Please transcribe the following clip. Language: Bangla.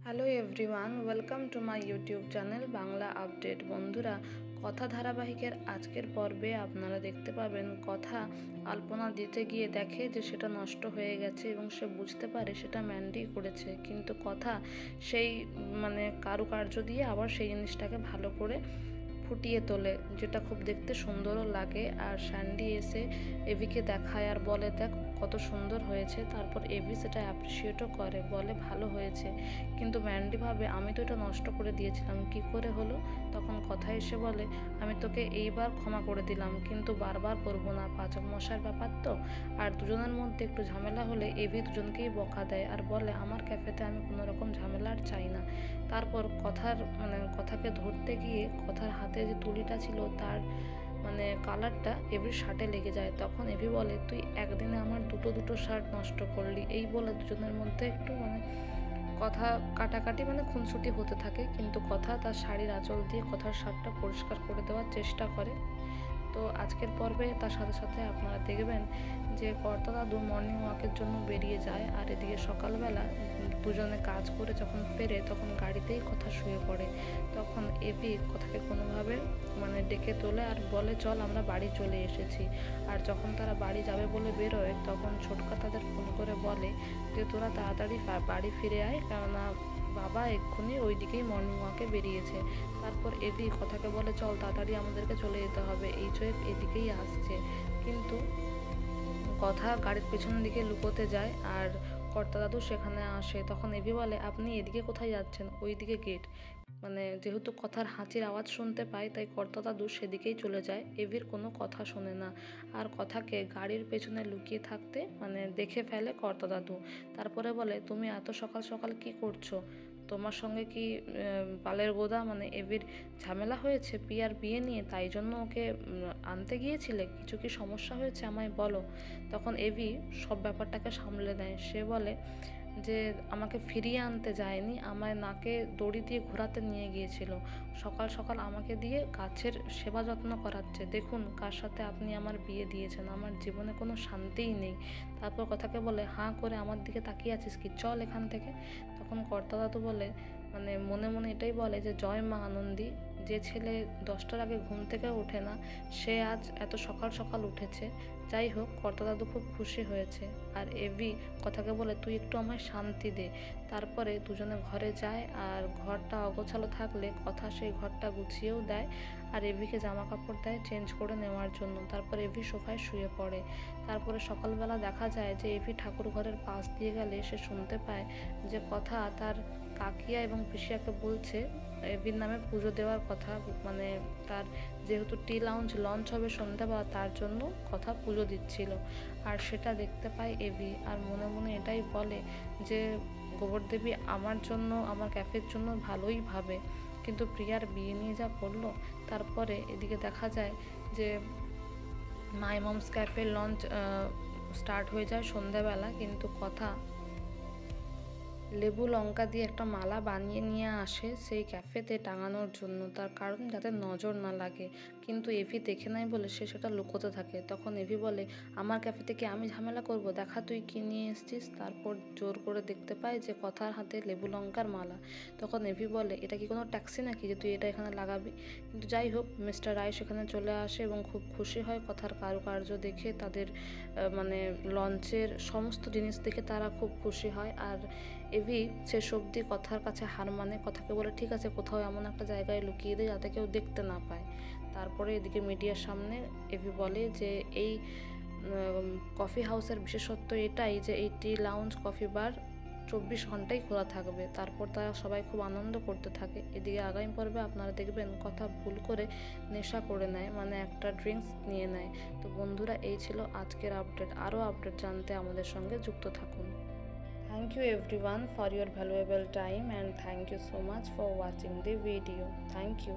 Hello everyone, welcome to my YouTube channel Bangla update. বন্ধুরা, কথা ধারাবাহিকের আজকের পর্বে আপনারা দেখতে পাবেন কথা আলপনা দিতে গিয়ে দেখে যে সেটা নষ্ট হয়ে গেছে এবং সে বুঝতে পারে সেটা ম্যান্ডি করেছে, কিন্তু কথা সেই কারুকার্য দিয়ে আবার সেই জিনিসটাকে ভালো করে ফুটিয়ে তোলে, যেটা খুব দেখতে সুন্দরও লাগে। আর স্যান্ডি এসে এভিকে দেখায় আর বলে, দেখ কত সুন্দর হয়েছে। তারপর এভি সেটা অ্যাপ্রিসিয়েটও করে, বলে ভালো হয়েছে। কিন্তু ম্যান্ডি ভাবে, আমি তো এটা নষ্ট করে দিয়েছিলাম, কি করে হলো? তখন কথা এসে বলে, আমি তোকে এইবার ক্ষমা করে দিলাম, কিন্তু বারবার করবো না, পাচক মশার ব্যাপার তো। আর দুজনের মধ্যে একটু ঝামেলা হলে এভি দুজনকেই বকা দেয় আর বলে, আমার ক্যাফেতে আমি কোনো রকম ঝামেলা আর চাই না। তারপর কথাকে ধরতে গিয়ে কথার হাতে যে তুলিটা ছিল তার কালারটা এভির শার্টে লেগে যায়। তখন এভি বলে, তুই একদিনে আমার দুটো শার্ট নষ্ট করলি। এই বলে দুজনের মধ্যে একটু কথা কাটাকাটি খুনসুটি হতে থাকে, কিন্তু কথা তার শাড়ির আঁচল দিয়ে কথার শার্টটা পরিষ্কার করে দেওয়ার চেষ্টা করে। তো আজকের পর্বে তার সাথে সাথে আপনারা দেখবেন যে কর্তা দাদু মর্নিং ওয়াকের জন্য বেরিয়ে যায়, আর এদিকে সকালবেলা দুজনে কাজ করে যখন ফেরে তখন গাড়িতেই কথা শুয়ে পড়ে। তখন এভি কথাকে কোনোভাবে ডেকে তোলে আর বলে, চল আমরা বাড়ি চলে এসেছি। আর যখন তারা বাড়ি যাবে বলে বেরোয় তখন ছোটকা তাদের ফোন করে বলে যে তোরা তাড়াতাড়ি বাড়ি ফিরে আয়, কেননা বাবা এক্ষুনি ওই দিকেই মর্নিং ওয়াকে বেরিয়েছে। তারপর এভি কথাকে বলে, চল তাড়াতাড়ি আমাদেরকে চলে যেতে হবে, এইচওএফ এদিকেই আসছে। কিন্তু কথা গাড়ির পেছনের দিকে লুকোতে যায় আর কর্তা দাদু সেখানে আসে। তখন এভি বলে, আপনি এদিকে কোথায় যাচ্ছেন? ওই দিকে গেট। যেহেতু কথার হাঁচির আওয়াজ শুনতে পায় তাই কর্তা দাদু সেদিকেই চলে যায়। এভির কোনো কথা শোনে না আর কথাকে গাড়ির পেছনে লুকিয়ে থাকতে দেখে ফেলে কর্তা দাদু। তারপরে বলে, তুমি এত সকাল সকাল কি করছো? তোমার সঙ্গে কি বালের গোদা এভির ঝামেলা হয়েছে পিয়ার বিয়ে নিয়ে, তাই জন্য ওকে আনতে গিয়েছিলে? কিছু কি সমস্যা হয়েছে আমায় বলো। তখন এভি সব ব্যাপারটাকে সামলে নেয়। সে বলে যে আমাকে ফিরিয়ে আনতে যায়নি, আমায় নাকে দড়ি দিয়ে ঘোরাতে নিয়ে গিয়েছিল। সকাল সকাল আমাকে দিয়ে গাছের সেবা যত্ন করাচ্ছে। দেখুন কার সাথে আপনি আমার বিয়ে দিয়েছেন, আমার জীবনে কোনো শান্তিই নেই। তারপর কথাকে বলে, হাঁ করে আমার দিকে তাকিয়ে আছিস কি, চল এখান থেকে। তখন কর্তা দাদু বলে মনে মনে এটাই বলে যে জয় মা আনন্দী, যে ছেলে 10টার আগে ঘুম থেকে ওঠে না সে আজ এত সকাল সকাল উঠেছে। যাই হোক, কর্তা দাদু খুব খুশি হয়েছে। আর এভি কথাকে বলে, তুই একটু আমায় শান্তি দে। তারপরে দুজনে ঘরে যায় আর ঘরটা অগোছালো থাকলে কথা সেই ঘরটা গুছিয়েও দেয় আর এভিকে জামা কাপড় দেয় চেঞ্জ করে নেওয়ার জন্য। তারপর এভি সোফায় শুয়ে পড়ে। তারপরে সকালবেলা দেখা যায় যে এভি ঠাকুর ঘরের পাশ দিয়ে গেলে সে শুনতে পায় যে কথা তার কাকিয়া এবং পিসিয়াকে বলছে এভির নামে পুজো দেওয়ার কথা। তার যেহেতু টি লাউঞ্জ লঞ্চ হবে সন্ধ্যাবেলা, তার জন্য কথা পুজো দিচ্ছিল। আর সেটা দেখতে পায় এভি আর মনে মনে এটাই বলে যে গোবরদেবী আমার জন্য, আমার ক্যাফের জন্য ভালোই ভাবে, কিন্তু প্রিয়ার বিয়ে নিয়ে যা করলো। তারপরে এদিকে দেখা যায় যে মাই মমস ক্যাফে লঞ্চ স্টার্ট হয়ে যায় সন্ধ্যাবেলা, কিন্তু কথা লেবু লঙ্কা দিয়ে একটা মালা বানিয়ে নিয়ে আসে সেই ক্যাফেতে টাঙানোর জন্য, তার কারণ যাতে নজর না লাগে। কিন্তু এভি দেখে নাই বলে সে সেটা লুকোতে থাকে। তখন এভি বলে, আমার ক্যাফেতে কি আমি ঝামেলা করব, দেখা তুই কি নিয়ে এসছিস। তারপর জোর করে দেখতে পায় যে কথার হাতে লেবু লঙ্কার মালা। তখন এভি বলে, এটা কি কোনো ট্যাক্সি নাকি যে তুই এটা এখানে লাগাবি? কিন্তু যাই হোক, মিস্টার রায় সেখানে চলে আসে এবং খুব খুশি হয় কথার কারুকার্য দেখে। তাদের লঞ্চের সমস্ত জিনিস দেখে তারা খুব খুশি হয়। আর এভি শেষ অবধি কথার কাছে হার মানে, কথাকে বলে, ঠিক আছে কোথাও এমন একটা জায়গায় লুকিয়ে দেয় যাতে কেউ দেখতে না পায়। তারপরে এদিকে মিডিয়ার সামনে এভি বলে যে এই কফি হাউসের বিশেষত্ব এটাই যে এই টি লাউঞ্জ কফি বার 24 ঘন্টাই খোলা থাকবে। তারপর তারা সবাই খুব আনন্দ করতে থাকে। এদিকে আগামী পর্বে আপনারা দেখবেন কথা ভুল করে নেশা করে নেয়, একটা ড্রিঙ্কস নিয়ে নেয়। তো বন্ধুরা, এই ছিল আজকের আপডেট। আরও আপডেট জানতে আমাদের সঙ্গে যুক্ত থাকুন। Thank you everyone for your valuable time, and thank you so much for watching the video. Thank you.